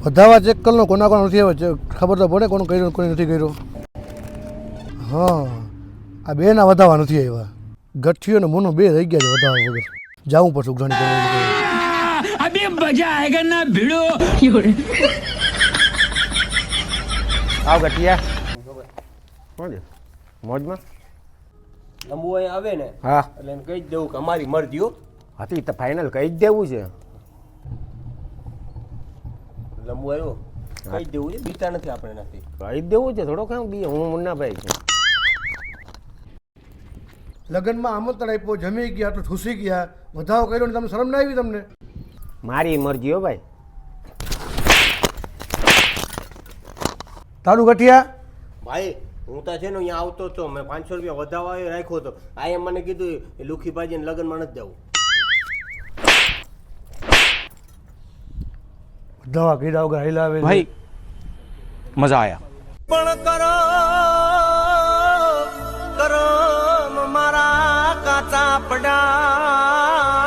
વધાવા check કરી લો કોના કોના નથી આવ્યો ખબર તો પડે કોનું કર્યું કોઈ નથી કર્યું. હા આ બેના વધાવા નથી આવ્યા. ગઠિયો ને મોનો બે રહી ગયા છે વધાવા વગર. જાવું પડશે ઉઘરાણી કરવા. અભી મજા આયેગા ના ભીડો. આવ ગટિયા કોણ છે મોજમાં લંબુ અહીંયા આવે ને હા એટલે એને કહી જ દેવું કે અમારી મરજી હો. હતી તો ફાઇનલ કહી જ દેવું છે. લંબુ આવ્યો કહી જ દેવું છે બીતા નથી આપણે નથી. કહી જ દેવું છે થોડો કામ બી હું મુન્નાભાઈ છું. લગ્નમાં આમંત્રણ આપ્યો જમી ગયા તો ઠૂસી ગયા વધાવો કર્યો ને તમને શરમ ના આવી તમને? મારી મરજી હો ભાઈ. તારું ગઠિયા ભાઈ હું તો છે ને અહીંયા આવતો હતો મેં 500 રૂપિયા વધાવા રાખ્યો હતો. આ એમ મને કીધું એ લુખી ભાજીને લગ્નમાં નથી જવું. દવા કીધા વગર હિલાવે ભાઈ મજા આયા. પણ કરો મારા કાચા પડા